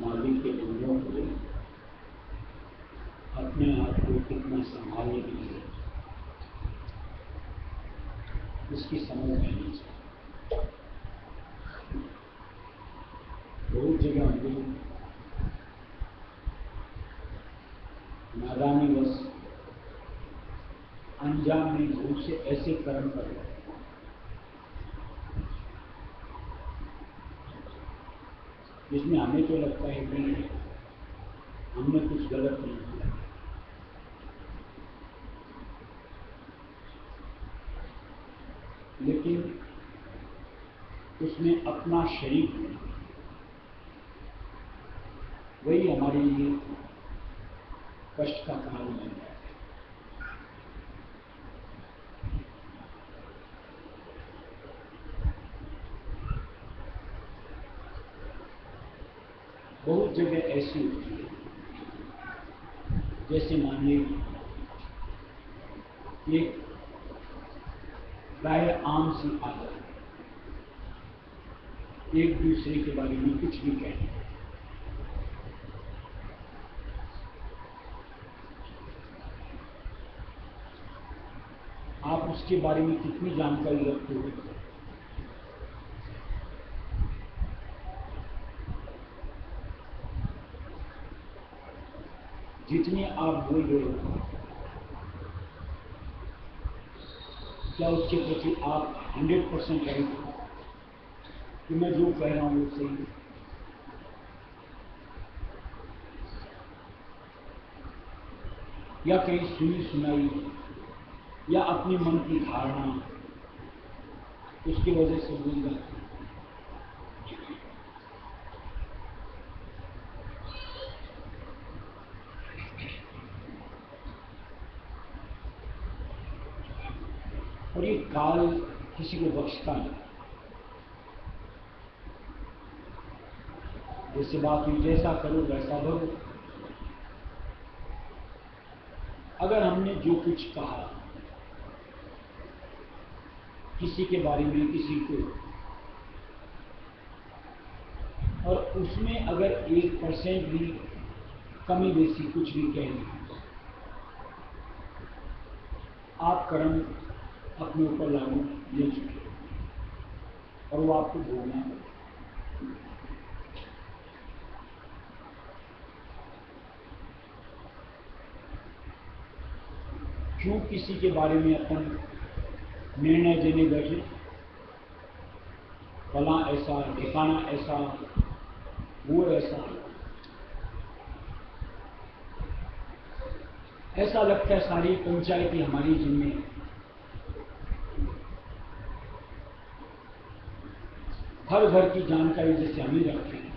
मालिक के बंदों को अपने आप को कितना संभालने की जरूरत उसकी समझ लेनी चाहिए। बहुत जगह हम लोग नादानीवश अनजान में भूल से ऐसे कर्म कर रहे हैं जिसमें हमें तो लगता है कि हमने कुछ गलत नहीं किया, लेकिन उसमें अपना शरीक वही हमारे लिए कष्ट का कारण बन जाता है। बहुत जगह ऐसी होती है, जैसे मानिए एक गाय आम सी आदत एक दूसरे के बारे में कुछ भी कहते हैं। आप उसके बारे में कितनी जानकारी रखते हो, जितनी आप बोल रहे हो, क्या उसके प्रति आप 100% राइट हो कि मैं जो कह रहा हूं वो सही है? या कहीं सुनी सुनाई या अपने मन की धारणा उसकी वजह से बोल जाती है। और ये काल किसी को बख्शता नहीं। जैसे बात हुई, जैसा करो वैसा भरो। अगर हमने जो कुछ कहा किसी के बारे में किसी को, और उसमें अगर 1% भी कमी बेसी कुछ भी कह दी, आप कर्म अपने ऊपर लागू ले चुके और वो आपको भोगना है। क्यों किसी के बारे में अपन निर्णय देने बैठे, फला ऐसा, ठिकाना ऐसा, वो ऐसा लगता है सारी पंचायत ही हमारी जिम्मे है। हर घर की जानकारी जैसे हम ही रखते हैं।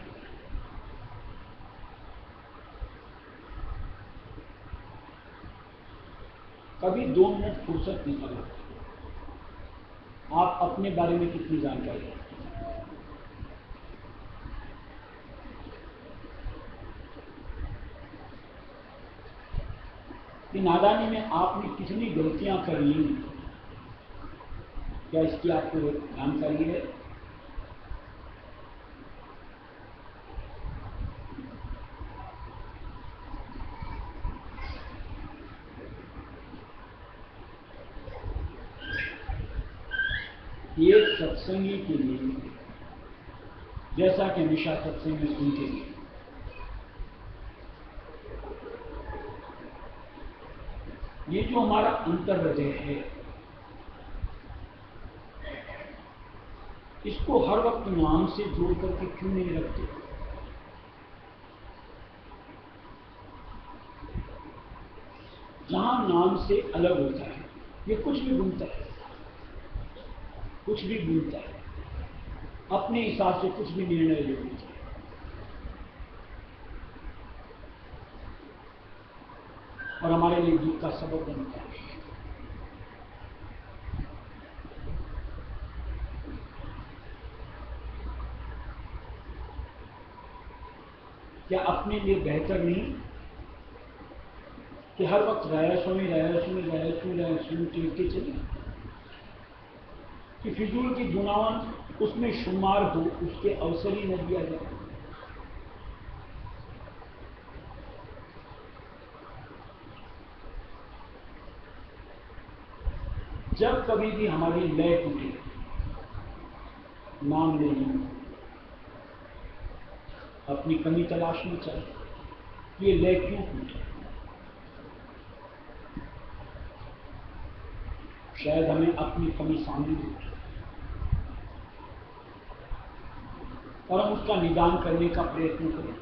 कभी 2 मिनट फुर्सत निकालो, आप अपने बारे में कितनी जानकारी रखते हैं? कि नादानी में आपने कितनी गलतियां कर ली, क्या इसकी आपको जानकारी है? एक सत्संगी के लिए, जैसा कि हमेशा सत्संग में सुनते हैं, ये जो हमारा अंतर्हृदय है, इसको हर वक्त नाम से जोड़ करके क्यों नहीं रखते? जहां नाम से अलग होता है, ये कुछ भी बोलता है, कुछ भी बोलता है, अपने हिसाब से कुछ भी निर्णय ले लेता है। और हमारे लिए दुख का सबब बनता है। क्या अपने लिए बेहतर नहीं कि हर वक्त रायसों टीकते चले, कि फिजूल की दुनावन उसमें शुमार हो, उसके अवसर ही न दिया जाए। जब कभी भी हमारी लय टूटे, नाम लेने, अपनी कमी तलाशनी चाहिए। ये लय क्यों टूटे? शायद हमें अपनी कमी सामने दिखे और हम उसका निदान करने का प्रयत्न करें।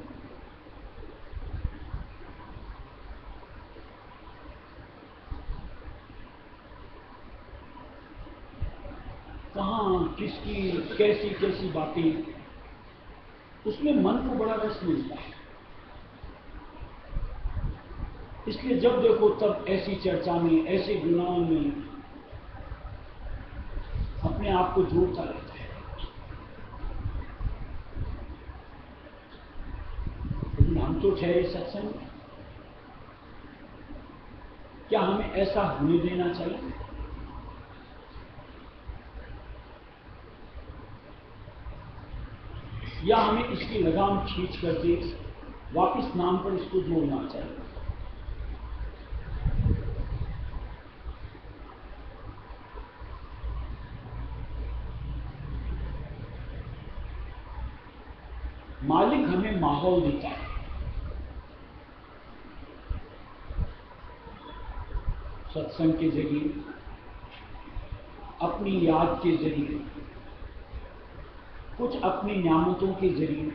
कहाँ किसकी कैसी कैसी बातें, उसमें मन को बड़ा रस मिलता है। इसलिए जब देखो तब ऐसी चर्चा में, ऐसे गुनाहों में अपने आप को जोड़ता रहता है। लेकिन हम तो ठहरे सत्संग में, क्या हमें ऐसा होने देना चाहिए? या हमें इसकी लगाम खींच करके वापिस नाम पर इसको जोड़ना चाहिए? मालिक हमें माहौल देता है, सत्संग के जरिए, अपनी याद के जरिए, कुछ अपनी नियामतों के जरिए।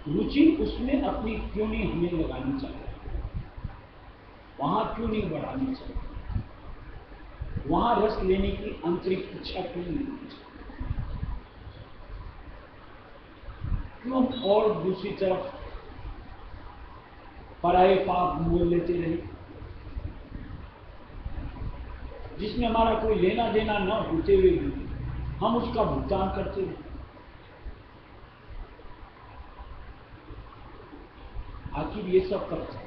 रुचि उसमें अपनी क्यों नहीं हमें लगानी चाहिए? वहां क्यों नहीं बढ़ानी चाहिए? वहां रस लेने की आंतरिक इच्छा क्यों नहीं होनी चाहिए? क्यों और दूसरी तरफ पराये पाप मोल लेते रहे, जिसमें हमारा कोई लेना देना न होते हुए भी हम उसका भुगतान करते हैं? आखिर ये सब करते हैं।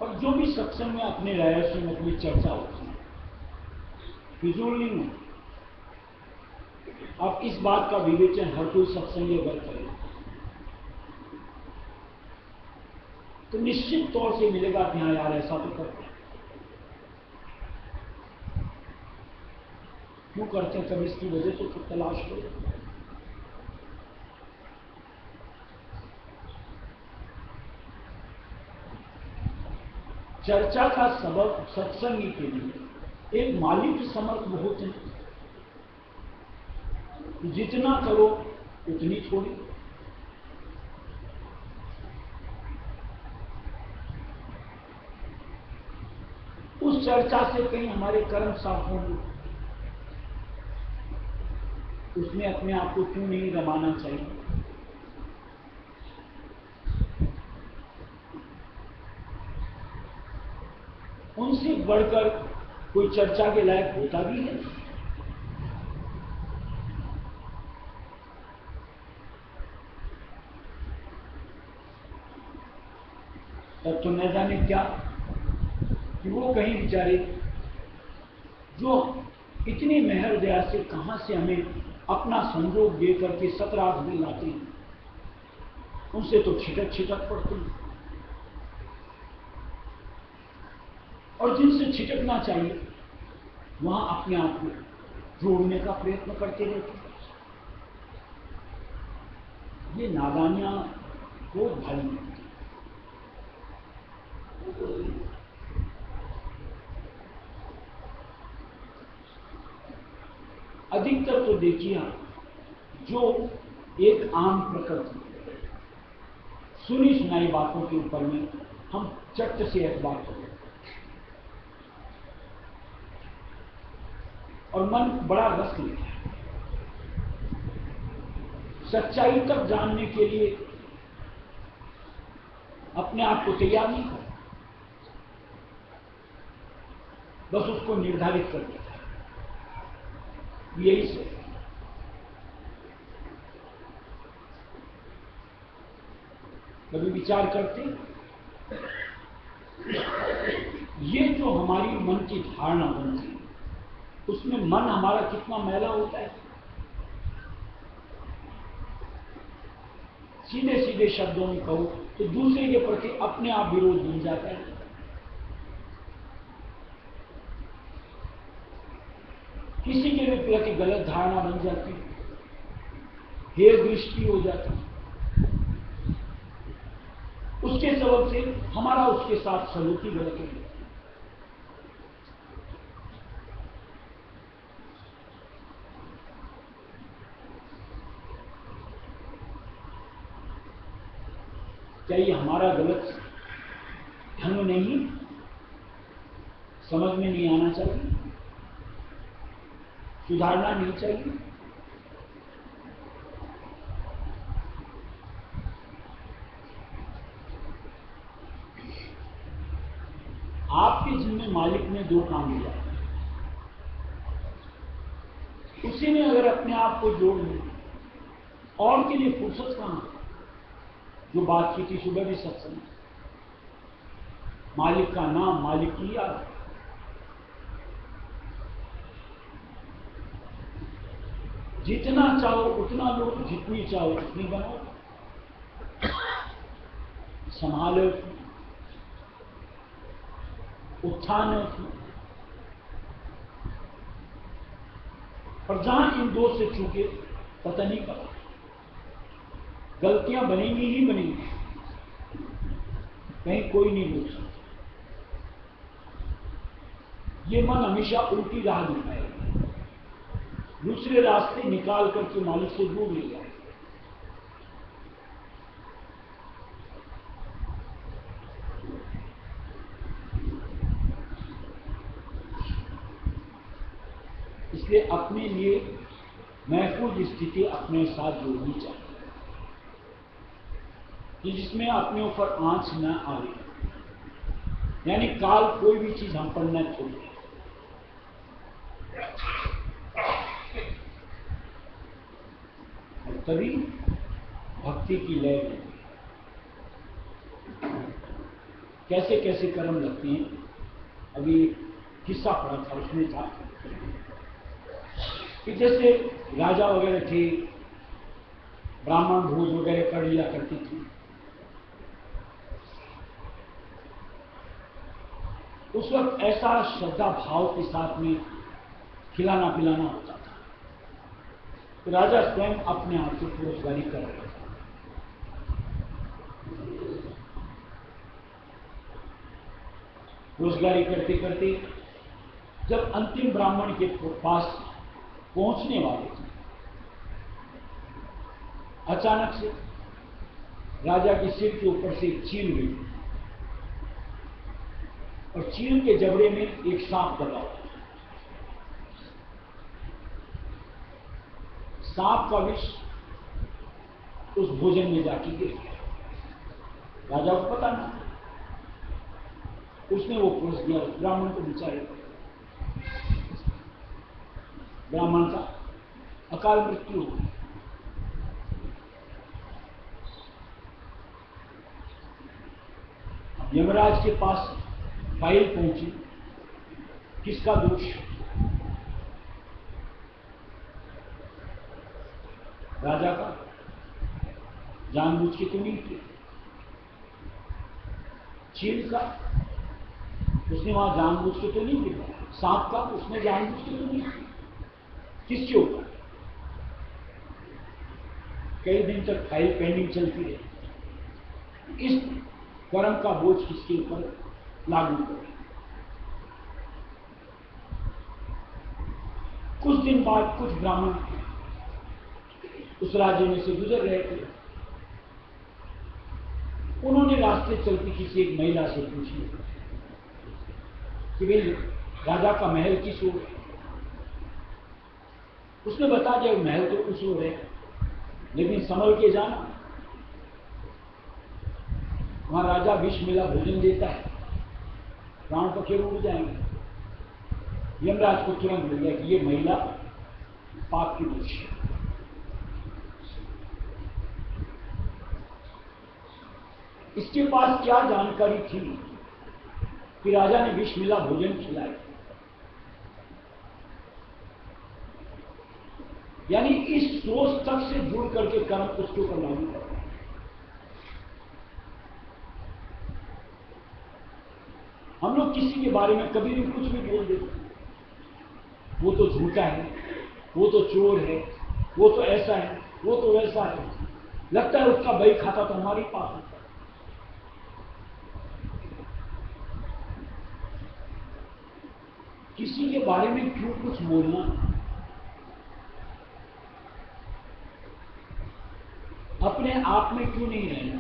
और जो भी सत्संग में अपने रहस्य में अपनी चर्चा होती है, फिजूल नहीं है। आप इस बात का विवेचन हर कोई सत्संग अगर करे तो निश्चित तौर से मिलेगा कि हाँ यार ऐसा तो करते हैं। क्यों करते हैं? कभी इसकी वजह तो खुद तलाश करो। चर्चा का सबब सत्संगी के लिए एक मालिक समर्थ बहुत है, जितना करो उतनी थोड़ी। उस चर्चा से कहीं हमारे कर्म साफ होंगे, उसमें अपने आप को क्यों नहीं रमाना चाहिए? उनसे बढ़कर कोई चर्चा के लायक होता भी है? तब तो न जाने क्या कि वो कहीं बेचारे जो इतनी मेहर दया से कहां से हमें अपना संयोग दे करके 17 में लाते हैं, उनसे तो छिटक छिटक पड़ते हैं। और जिनसे छिटकना चाहिए वहां अपने आप को जोड़ने का प्रयत्न करते रहते हैं। ये नादानियां बहुत भारी होती हैं। अधिकतर तो देखिए जो एक आम प्रकृति सुनी सुनाई बातों के ऊपर में हम चट से एतबार करते हैं और मन बड़ा रस लेता है। सच्चाई तक जानने के लिए अपने आप को तैयार नहीं करता, बस उसको निर्धारित कर देता है। यही से कभी विचार करते, ये जो हमारी मन की धारणा बनती है, उसमें मन हमारा कितना मैला होता है। सीधे सीधे शब्दों में कहो तो दूसरे के प्रति अपने आप विरोध बन जाता है। किसी के भी प्रति गलत धारणा बन जाती है, हेय दृष्टि हो जाती है। उसके सबब से हमारा उसके साथ सलूक ही गलत हो जाता है। क्या ये हमारा गलत ढंग नहीं, समझ में नहीं आना चाहिए, सुधारना नहीं चाहिए? आपके जिम्मे मालिक ने 2 काम दिया, उसी में अगर अपने आप को जोड़ लें, और के लिए फुर्सत कहां? जो बात की थी सुबह भी सत्संग, मालिक का नाम, मालिक की याद। जितना चाहो उतना लो, जितनी चाहो उतनी बनाओ, संभालो, उत्थान और जहां इन 2 से चूके पता नहीं पड़ा, गलतियां बनेंगी ही बनेंगी, कहीं कोई नहीं रोक सकता। ये मन हमेशा उल्टी राह दिखाएगा, दूसरे रास्ते निकाल करके मालिक से दूर ले जाए। इसलिए अपने लिए महफूज स्थिति अपने साथ जोड़नी चाहिए कि जिसमें अपने ऊपर आंच न आए, यानी काल कोई भी चीज हम पर न छोड़े। और तभी भक्ति की लय होगी। कैसे कैसे कर्म लगते हैं, अभी किस्सा पढ़ा था, उसमें था कि जैसे राजा वगैरह थे, ब्राह्मण भोज वगैरह कर लिया करती थी, उस वक्त ऐसा श्रद्धा भाव के साथ में खिलाना पिलाना होता था, तो राजा स्वयं अपने आप से पुरस्कारी कर रहे थे। पुरस्कारी करते करते जब अंतिम ब्राह्मण के पास पहुंचने वाले थे, अचानक से राजा के सिर के ऊपर से एक चील हुई और चील के जबड़े में एक सांप दबा हुआ। सांप का विष उस भोजन में जाके गिर गया। राजा को पता नहीं, उसने वो पुरुष दिया उस ब्राह्मण को, बेचारे ब्राह्मण का अकाल मृत्यु हो गई। यमराज के पास फाइल पहुंची, किसका दोष? राजा का, जानबूझ के तो नहीं किया। चील का, उसने वहां जानबूझ के तो नहीं किया। सांप का, उसने जानबूझ के तो नहीं किया। किसके ऊपर? कई दिन तक फाइल पेंडिंग चलती रही। इस कर्म का बोझ किसके ऊपर लागू करे? कुछ दिन बाद कुछ ब्राह्मण उस राज्य में से गुजर रहे थे। उन्होंने रास्ते चलती किसी एक महिला से पूछी कि भाई राजा का महल किस ओर है? उसने बता दिया महल तो उस ओर है, लेकिन संभल के जाना, वहां राजा विष मिला भोजन देता है, प्राण पखेर उड़ जाएंगे। यमराज को तुरंत मिल गया कि ये महिला पाप की दोषी है। इसके पास क्या जानकारी थी कि राजा ने विष मिला भोजन खिलाया? यानी इस सोच तक से जुड़ करके कर्म उसके ऊपर लागू कर रहा है। हम लोग किसी के बारे में कभी भी कुछ भी बोल देते, वो तो झूठा है, वो तो चोर है, वो तो ऐसा है, वो तो वैसा है, लगता है उसका बही खाता तो हमारे पास होता है। किसी के बारे में क्यों कुछ बोलना? अपने आप में क्यों नहीं रहना?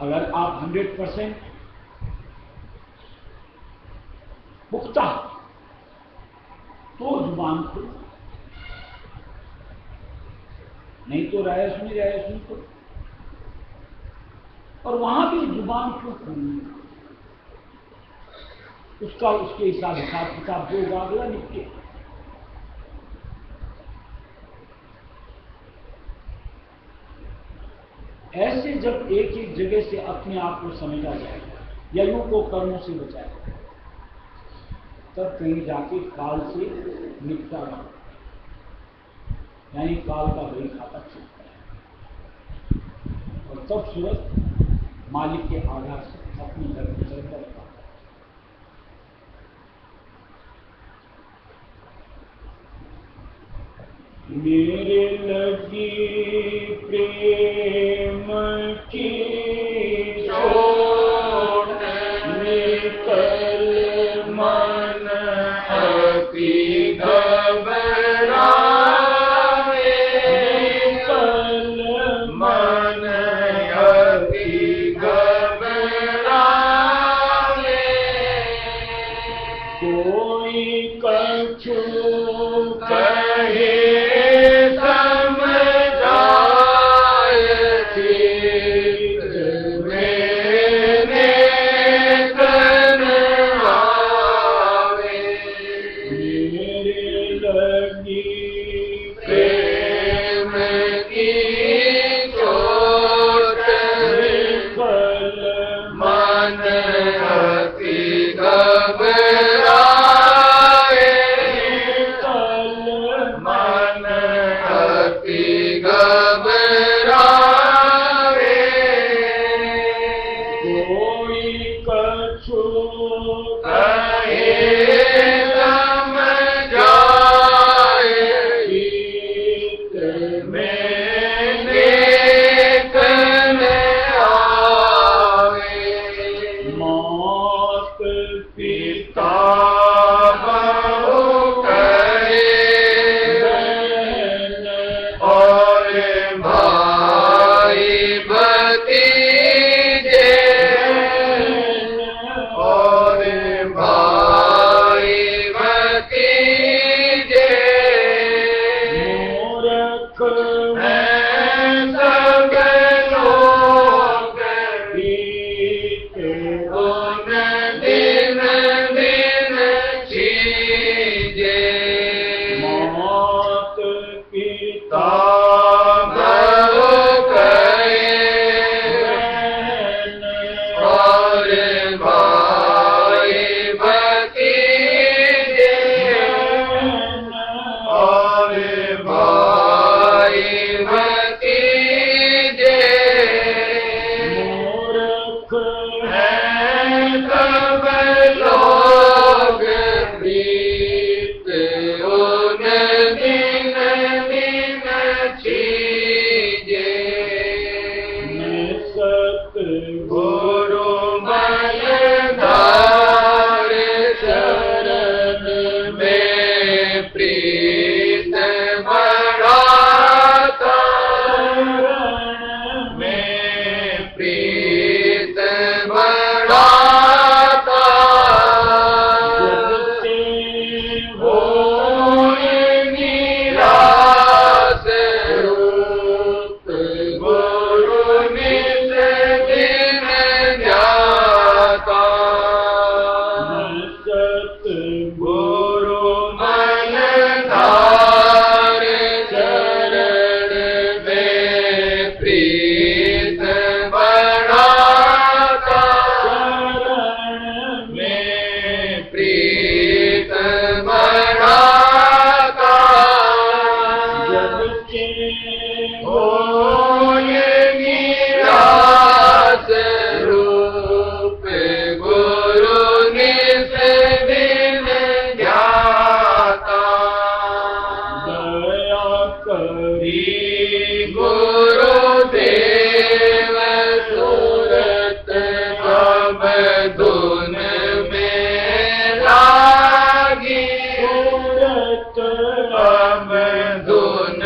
अगर आप 100% पुख्ता तो जुबान खोलो, नहीं तो राय सुनी तो। और वहां भी जुबान क्यों खोलनी? उसका उसके हिसाब किताब जो होगा अगला निपटे। ऐसे जब एक एक जगह से अपने आप को समझा जाएगा या यूं को कर्मों से बचाएगा, तब कहीं जाके काल से निपटारा, यानी काल का बही खाता छूटता है, और तब सूरत मालिक के आधार से अपनी धरती पर करता है। मेरे लगी प्रेम की चोट, निकल मन अति घबराए, निकल मन अति घबराए, कोई कछु कहे बढ़ाता धुन में लागी, सूरत अब धुन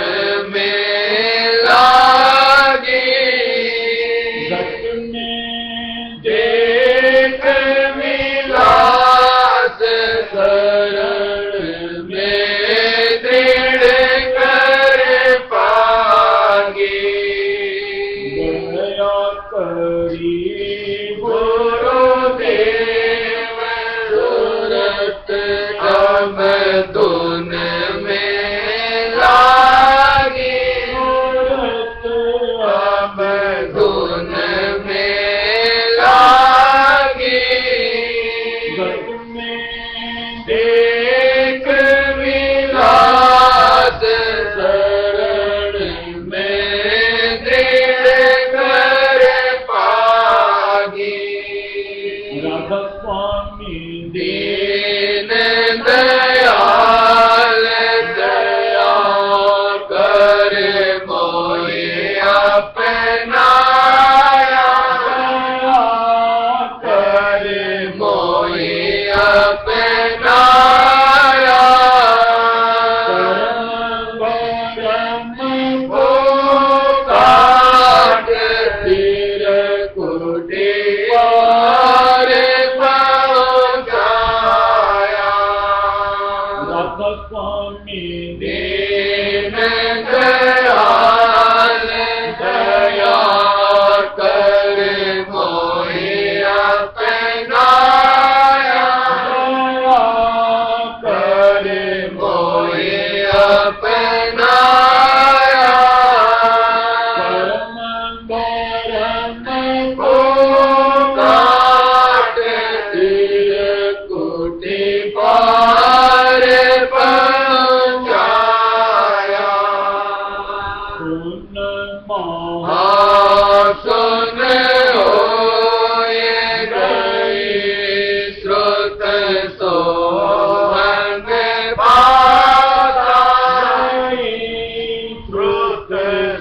में लागी। घट में देख विलास शरण में दृढ़ कर पागी। दया करी गुरुदेव सूरत अब धुन में लागी, सूरत अब धुन में लागी। घट में देख विलास शरण में दृढ़ कर पागी। राधा स्वामी दीन दयाल दया कर मोहि अपनाया, कर मोहि अपनाया। परम काट तीर कुटी पार पहुँचाया। राधा स्वामी दीन दयाल दया कर मोहि अपनाया, कर मोहि अपनाया। काट तीर कुटी पार पहुँचाया। सुन होए गई श्रुत सोहन पाता, श्रुत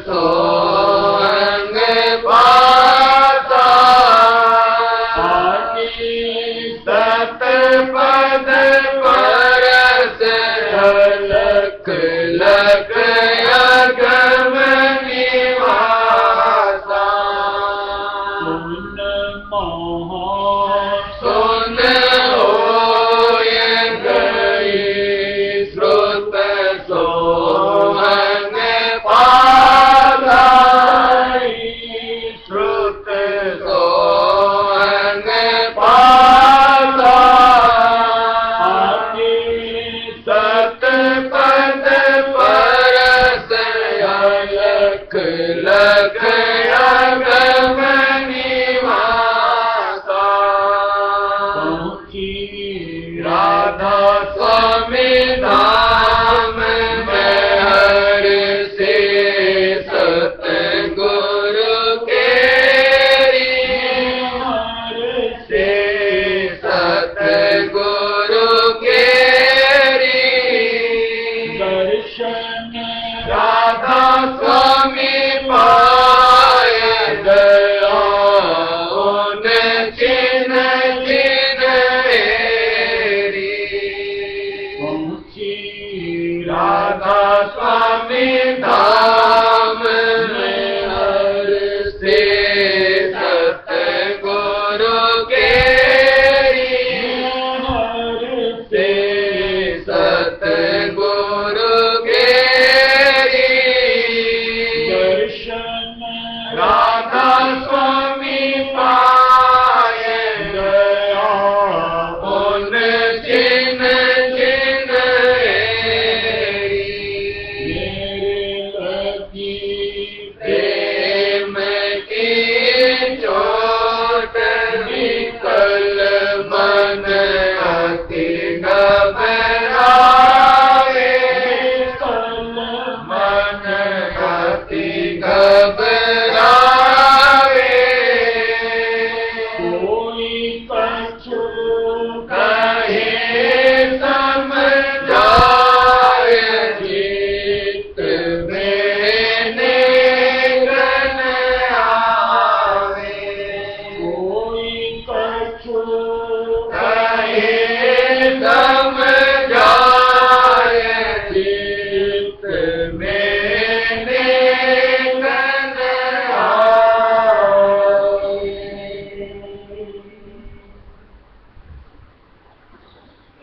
सोहन पाता। सत पद परस लख लख अगम निवासा। सुन होए गई श्रुत सोहन पाता, श्रुत सोहन पाता। सत पद परस लख लख अगम निवासा। राधा स्वामी धाम में हर से सतगुरु केरी, से सतगुरु केरी। दर्शन राधा स्वामी पाए दया उन चिन्ह चिन्ह एरी। पहुँची राधा स्वामी धाम में हर से सतगुरु केरी, से सतगुरु केरी। दर्शन राधा स्वामी पाए दया उन चिन्ह चिन्ह एरी। मेरे लगी प्रेम की चोट निकल मन अति घबराए, मन अति घबराए। कोई कछु कहे समझाए, चित्त में निगन आवे। कोई कछु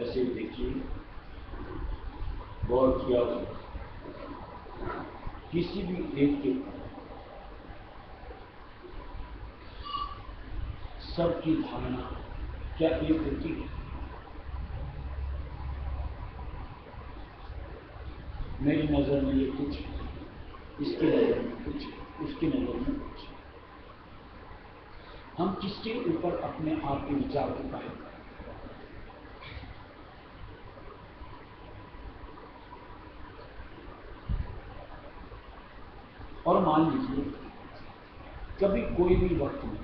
ऐसे देखिए, गौर किया हो किसी भी एक के सबकी धारणा क्या एक होती है? मेरी नजर में ये कुछ, इसकी नजर में कुछ, उसकी नजर में कुछ। हम किसके ऊपर अपने आप के विचार को कायम करें? और मान लीजिए कभी कोई भी वक्त में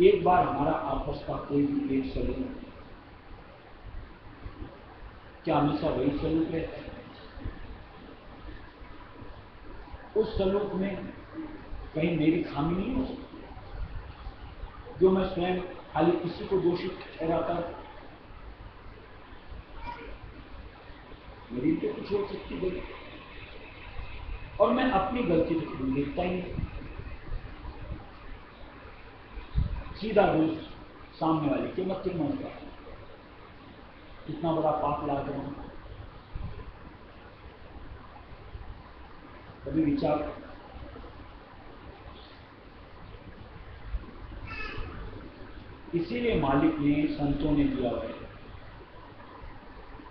एक बार हमारा आपस का कोई भी एक सलूक, क्या हमेशा वही सलूक रहता है? उस सलूक में कहीं मेरी खामी नहीं हो सकती, जो मैं स्वयं खाली किसी को दोषी ठहराता हूं? मेरी तो कुछ हो सकती गलती, और मैं अपनी गलती तो कभी देखता ही नहीं। सीधा दोष सामने वाले के मत मनता, इतना बड़ा पाप ला रहा हूं। कभी विचार, इसीलिए मालिक ने, संतों ने दिया है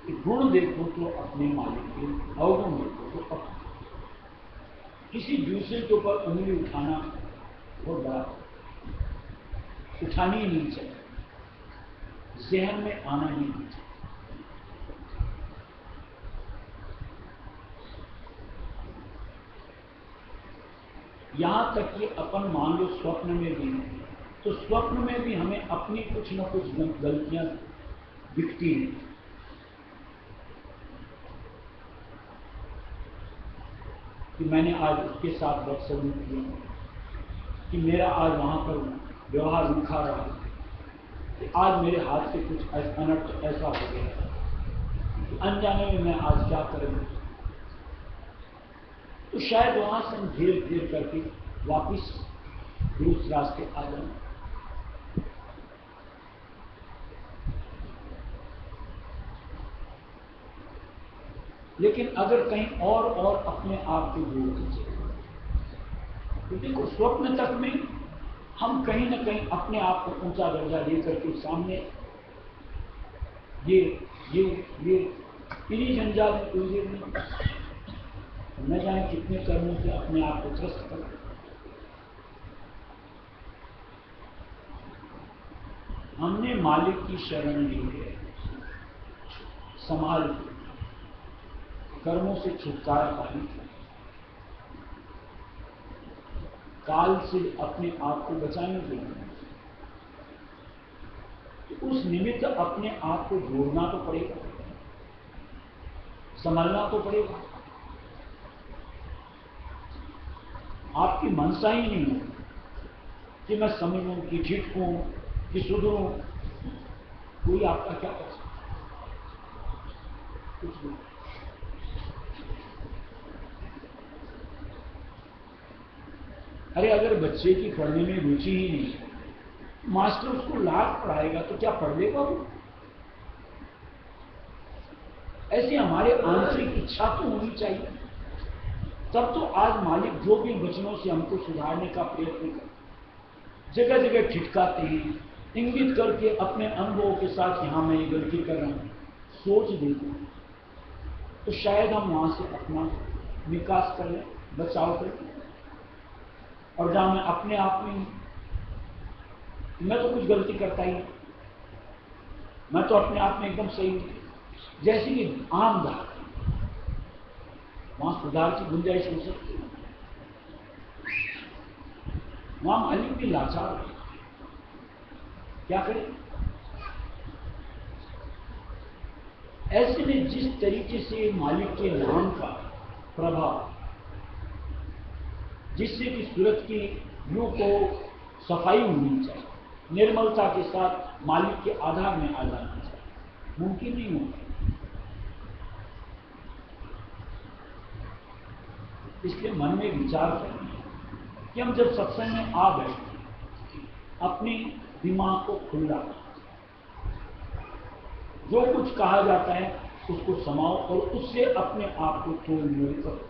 कि गुण देखो तो अपने मालिक के, अवगुण देखो तो अपने। किसी दूसरे के ऊपर उंगली उठाना बहुत बड़ा, उठानी ही नहीं चाहिए, जहन में आना ही नहीं चाहिए। यहां तक कि अपन मान लो स्वप्न में भी, तो स्वप्न में भी हमें अपनी कुछ न कुछ गलतियां दिखती हैं। कि मैंने आज उसके साथ बदसलूक किया, कि मेरा आज वहां पर व्यवहार रूखा रहा, कि आज मेरे हाथ से कुछ अनर्थ ऐसा हो गया कि अनजाने में मैं आज क्या करूंगा। तो शायद वहां से हम धीरे धीरे करके वापिस दुरुस्त रास्ते आ जाएं। लेकिन अगर कहीं और अपने आप को जोड़ दीजिए, तो देखो स्वप्न तक में हम कहीं न कहीं अपने आप को ऊंचा दर्जा लेकर के सामने ये इन्हीं जंजाल में उलझे नहीं, न जाने कितने कर्मों से अपने आप को त्रस्त कर। हमने मालिक की शरण ली है, संभाल कर्मों से छुटकारा पाने, काल से अपने आप को बचाने के लिए, तो उस निमित्त अपने आप को जोड़ना तो पड़ेगा, संभालना तो पड़ेगा। आपकी मनसा ही नहीं है कि मैं समझूं, कि ठीक हूं, कि सुधरूं, कोई आपका क्या कर सकता? कुछ नहीं। अरे अगर बच्चे की पढ़ने में रुचि ही नहीं है, मास्टर उसको लाख पढ़ाएगा तो क्या पढ़ लेगा वो? ऐसी हमारे आंतरिक इच्छा तो होनी चाहिए, तब तो आज मालिक जो भी वचनों से हमको सुधारने का प्रयत्न कर, जगह जगह ठिठकाते हैं, इंगित करके अपने अनुभवों के साथ कि हाँ मैं ये गलती कर रहा हूं, सोच देते हैं, तो शायद हम वहां से अपना विकास कर लें, बचाव कर लें। और जहां मैं अपने आप में, मैं तो कुछ गलती करता ही नहीं, मैं तो अपने आप में एकदम सही हूं, जैसे कि आम बात, वहां सुधार की गुंजाइश हो सकती है। वहां मालिक भी लाचार है, क्या करें? ऐसे में जिस तरीके से मालिक के नाम का प्रभाव, जिससे कि सूरत की रूह को सफाई होनी चाहिए, निर्मलता के साथ मालिक के आधार में आ जाना चाहिए, मुमकिन नहीं होता। इसलिए मन में विचार करना कि हम जब सत्संग में आ गए, अपने दिमाग को खुला, जो कुछ कहा जाता है उसको समाओ और उससे अपने आप को तोड़ मोड़ करो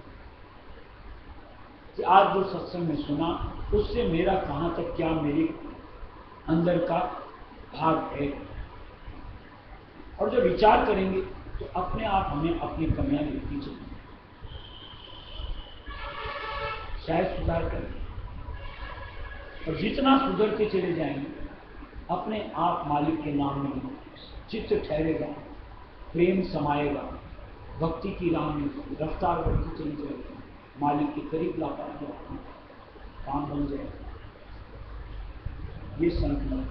कि आज जो सत्संग में सुना उससे मेरा कहां तक क्या मेरे अंदर का भाग है। और जब विचार करेंगे तो अपने आप हमें अपनी कमियां दिखती चलेंगी, शायद सुधार करेंगे। और जितना सुधरते चले जाएंगे अपने आप मालिक के नाम में चित्त ठहरेगा, प्रेम समाएगा, भक्ति की राह में रफ्तार बढ़ती चली जाएगी, मालिक के करीब ला पाएंगे, काम बन जाएगा। ये संत मत